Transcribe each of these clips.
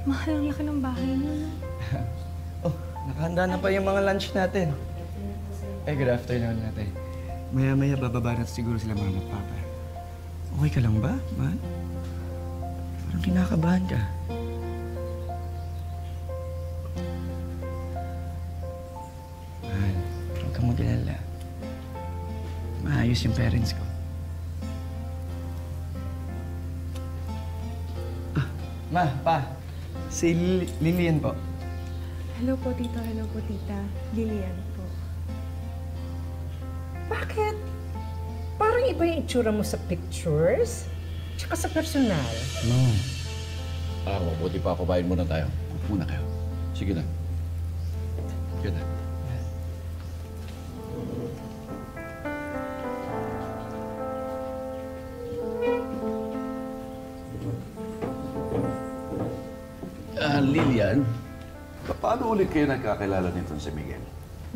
Mahal, ang laki ng bahay niyo. Oh, nakahanda na pa yung mga lunch natin. Eh, good afternoon natin. Maya-maya bababa na siguro sila mama at papa. Okay ka lang ba, man? Parang kinakabahan ka. Man, huwag kang mag-alala. Maayos yung parents ko. Ah, ma, pa. Si Lilian po. Hello po, Tito. Hello po, Tita. Lilian po. Bakit? Parang iba yung itsura mo sa pictures, tsaka sa personal. No. Mabuti pa, kumain muna tayo. Muna kayo. Sige na. Sige na. Lilian, paano ulit kayo nagkakilala nito si Miguel?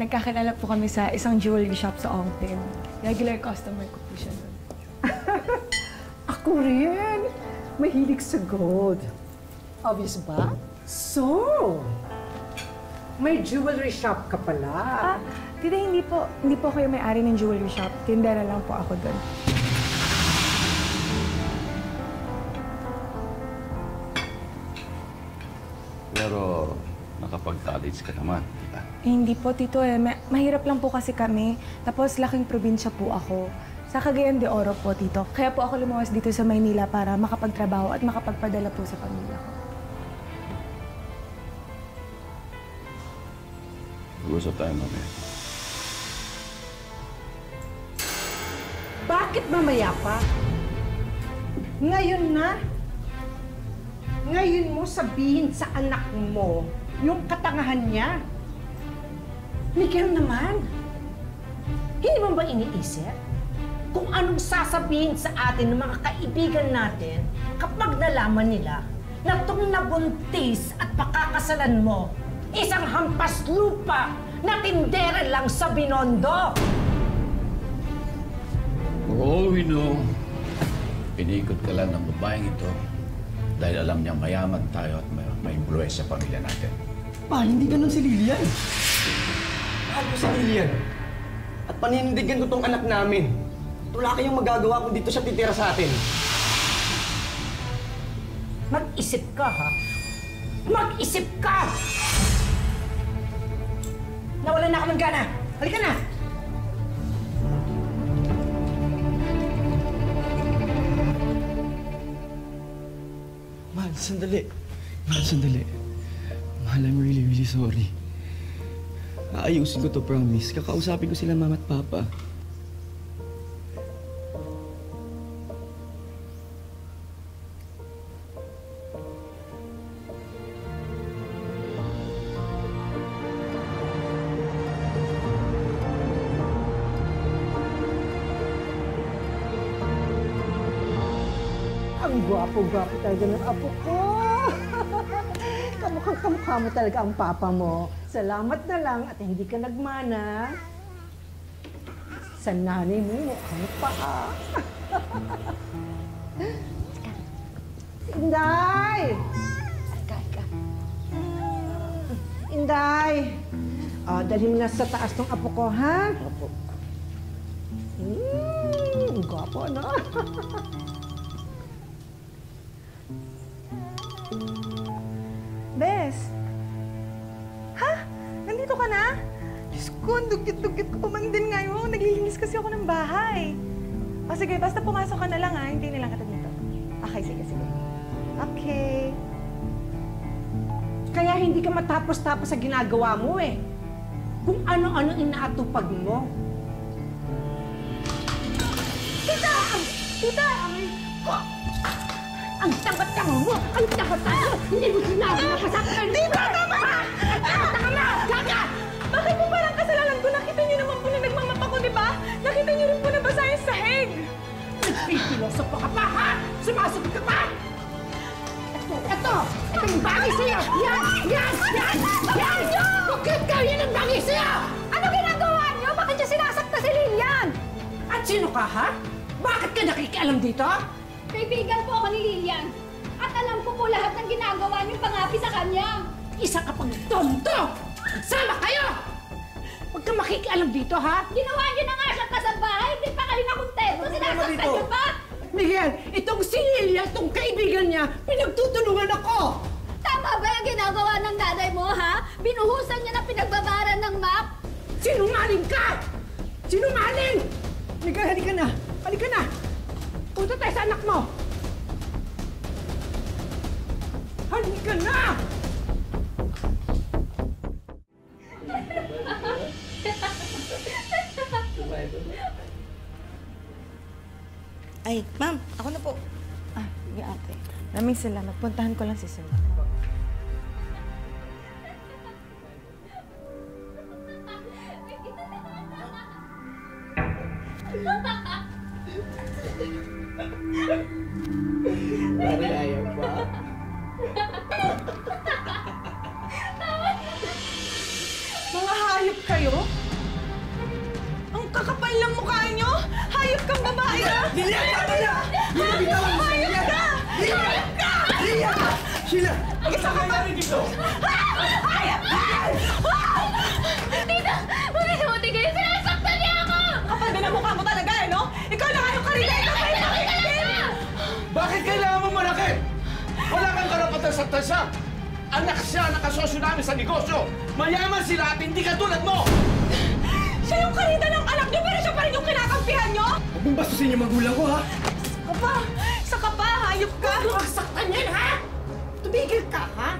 Nagkakilala po kami sa isang jewelry shop sa Ongtin. Regular customer ko po siya doon. Ako rin. Mahilig sa gold. Obvious ba? So, may jewelry shop ka pala. Tita, hindi po ako yung may-ari ng jewelry shop. Tindera lang po ako doon. Pero nakapag-college ka naman, di ba? Hindi po, Tito. Mahirap lang po kasi kami. Tapos laking probinsya po ako. Sa Cagayan de Oro po, Tito. Kaya po ako lumawas dito sa Maynila para makapagtrabaho at makapagpadala po sa pamilya ko. Mag-usap tayo mamaya. Bakit mamaya pa? Ngayon na? Ngayon mo sabihin sa anak mo yung katangahan niya. Miguel naman, hindi mo ba iniisip kung anong sasabihin sa atin ng mga kaibigan natin kapag nalaman nila na itong nabuntis at pakakasalan mo isang hampas lupa na tindera lang sa Binondo? For all we know, pinikot ka lang ng babaeng ito dahil alam niya mayaman tayo at may impluwensya sa pamilya natin. Pa, hindi ganun si Lilian. Mahal ko si Lilian. At paninindigan ko tong anak namin. Wala kayong magagawa kung dito siya titira sa atin. Mag-isip ka, ha? Mag-isip ka! Nawalan na ako ng gana. Halika na! Mahal, sandali. Mahal, sandali. Mahal, I'm really, really sorry. Aayusin ko to, promise. Kakausapin ko sila mama at papa. Ang gwapo-gwapo talaga ng apo ko. Kamukhang-kamukha mo talaga ang papa mo. Salamat na lang at hindi ka nagmana. Sa nanay mo, ano pa Inday! Inday! Dalhin mo na sa taas ng apo ko, ha? Opo. Ang gwapo, ano? Bes! Ha? Nandito ka na? Diyos ko, ang dugit-dugit ko pa man din ngayon. Naglilinis kasi ako ng bahay. O sige, basta pumasok ka na lang ha. Hindi nilang kita dito. Okay, sige. Okay. Kaya hindi ka matapos-tapos sa ginagawa mo eh. Kung ano-ano inaatupag mo. Tita! Tita! Ang tanga-tanga mo! Ang tanga-tanga! Hindi mo sinabi na pasaktan! Tita! Tama! Ang tanga-tanga na! Gaga! Bakit po parang kasalanan ko? Nakita niyo naman po na nagmamap ako, di ba? Nakita niyo rin po na basa yung sahig. Nagpipilosopo ka pa, ha? Sumasagot ka pa! Ito yung bagay sa'yo! Yan! Bakit kayo ng bagay sa'yo? Ano ginagawa niyo? Bakit niyo sinasakta si Lilian? At sino ka, ha? Bakit ka nakikialam dito? Kaibigan po ako ni Lilian. At alam ko po lahat ng ginagawa niyong pangapi sa kanya. Isa ka pang tonto! Sama kayo! Huwag kang makikialam dito, ha? Ginawa niyo na nga siyang kasambahay, hindi pa kayo nakontento. Sinasaktan niyo pa! Miguel, itong si Lilia, itong kaibigan niya, pinagtutulungan ako! Tama ba yung ginagawa ng nanay mo, ha? Binuhusan niya ng pinagbabaran ng map? Sinungaling ka! Sinungaling! Miguel, halika na! Halika na! Punta tayo sa anak mo! Halika na! Ay, ma'am, ako na po. Ah, sige ate. Maraming salamat. Puntahan ko lang si Sir. Pare, ayaw pa. Mga hayop kayo? Ang kakapal ng mukha nyo! Hayop kang babae ka! Lilia, tama na! Lilia, bitawan mo! Hayop ka! Hayop ka! Lilia! Sheila! Ano sa nangyari dito? Hayop ka! Tita! Mabuti kayo! Sinasaktan niya ako! Kapal din ang mukha mo talaga, eh, no? Ikaw na hayop ka rin! Ikaw pa yung nakikitin! Bakit kailangan mo manakit? Wala kang karapatan sa tansa! Anak siya, nakasosyo namin sa negosyo! Mayaman sila at hindi katulad mo! Siya yung karida ng anak niyo, pero siya pa rin yung kinakampihan niyo? Huwag mong bastusin yung magulang ko, ha? Isa ka pa! Hayop ka! Huwag saktan yan, ha? Tumigil ka, ha?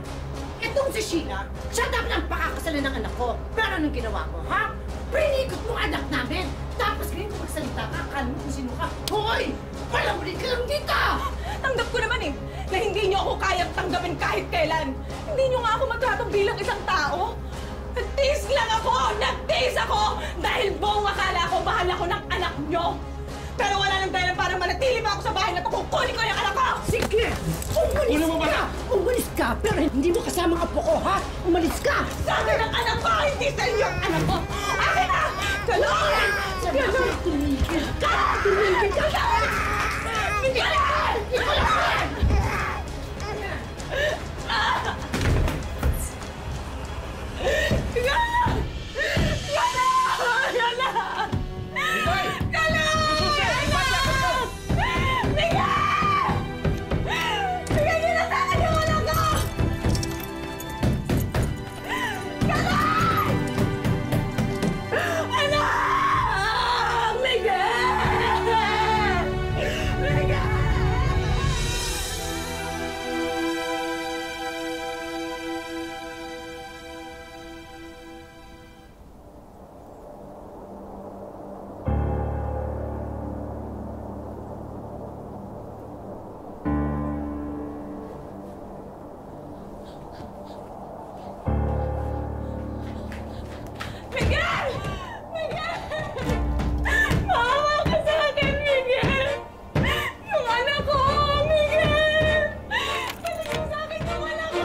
Itong si Sheila, siya dapat ang pakakasalan ng anak ko. Pero anong ginawa mo, ha? Pinikot mo anak namin. Tapos ganyan kung magsalita ka, akala mo kung sino ka. Hoy! Palamunin ka lang dito! Tanggap ko naman eh, na hindi niyo ako kayang tanggapin kahit kailan. Hindi niyo nga ako matrato bilang isang tao. Nagtiis lang ako! Nagtiis ako! Dahil buong akala ko mahal ako ng anak niyo. Pero wala nang dahilan para manatili pa ako sa bahay na ito. Kukunin ko yung anak ko! Sige! Umalis Ulo mo ba ka! Umalis ka! Pero hindi mo kasama ang apo ko, ha? Umalis ka! Sa akin ang anak ko! Hindi sa iyo ang anak ko! Akin na! Galon! Galon! Tumigil ka! Tumigil ka! Galon! Galon! Galon! Galon! Galon! Ibay! Galon! Miguel! Miguel, ginatakan yung anak ko! Galon! Anak! Miguel! Miguel! Miguel! Miguel! Maawa ka sa akin, Miguel! Yung anak ko, Miguel! Balik mo sa akin yung anak ko!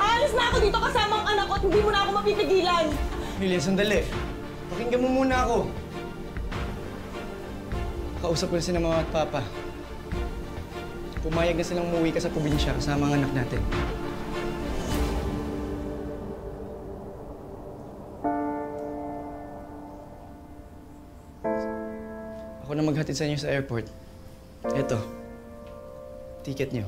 Aalis na ako dito kasama ang anak ko at hindi mo na ako mapipigilan! Lilia, sandali. Pakinggan mo muna ako. Kausap ko na si mama at papa. Pumayag na silang umuwi ka sa probinsya kasama ang anak natin. Ako na maghatid sa inyo sa airport. Eto. Ticket niyo.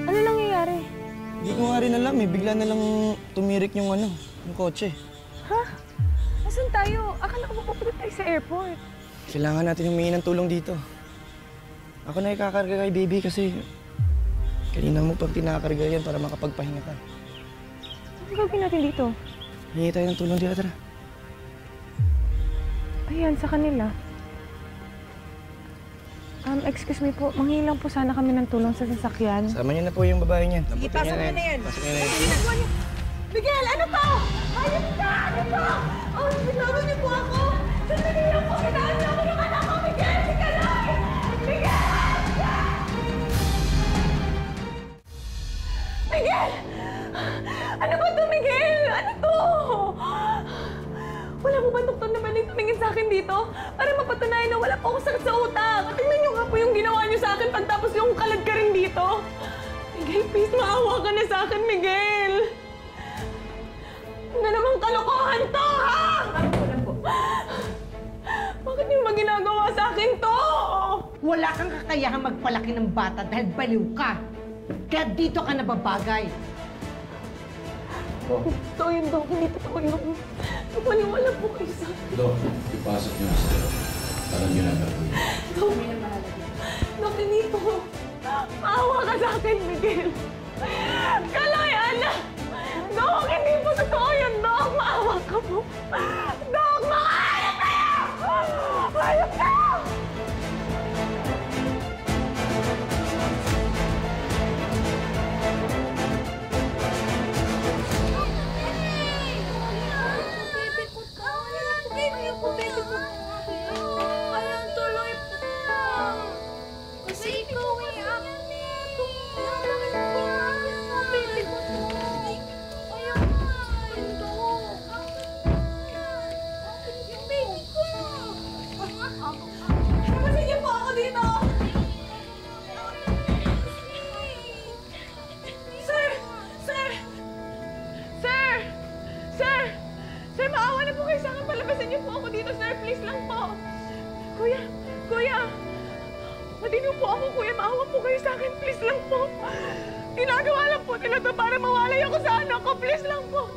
Ano nangyayari? Hindi ko nga rin alam eh. Bigla na lang tumirik yung yung kotse. Ha? Nasaan tayo? Akala ko pupunta tayo sa airport. Kailangan natin humingi ng tulong dito. Ako na ikakarga kay baby kasi kanina mo pang tinakarga yan para makapagpahinga ka. Ano gagawin natin dito? Hingi tayo ng tulong dito, tara. Ayan, sa kanila. Excuse me po, manghingi lang po sana kami ng tulong sa sasakyan. Sama niyo na po yung babae niyan. Sige, pasok niyo na yan. Pasok niyo na yan. Ginagawa niyo! Miguel, ano to? Ayun ka! Ano to? Oh, binawa niyo po ako! Sandali lang po! Kinaan niyo ako ng anak ko! Miguel! Si Kaloy! Miguel! Miguel! Ano ba to, Miguel? Ano to? Wala mo ba doktor na pwedeng tumingin sa akin dito? Para mapatunayan na wala po akong sakit sa utak. At tingnan niyo nga po yung ginawa niyo sa akin pagtapos yung kalad ka rin dito. Miguel, please, maawa ka na sa akin, Miguel. Ano namang kalokohan to, ha? Bakit niyo ba ginagawa sa akin to? Wala kang kakayahang magpalaki ng bata dahil baliw ka. Kaya dito ka nababagay. Totoo yun, Dok. Hindi totoo yun. Maniwala po kayo sa akin. Dok, ipasok niyo sa loob. Alam niyo na gagawin. Dok, Dok, hindi po. Maawa ka sa akin, Miguel. Kaloy, anak! Dok, hindi po totoo yun, Dok. Maawa ka po. Dok, makahayop kayo! Hayop kayo! Ayan, tuloy po. Kasi ikaw ay akin nito. Baby ko to. Ayan nga, ito. Yung baby ko. Napasin niyo po ako dito! Sir! Sir! Sir! Sir! Sir, maawa na po kayo sa akin. Palabasin niyo po ako dito, sir. Please lang po. Kuya! Kuya! Matino po ako, kuya. Maawa po kayo sa akin. Please lang po. Ginagawa lang po nila to para mawalay ako sa anak ko. Please lang po.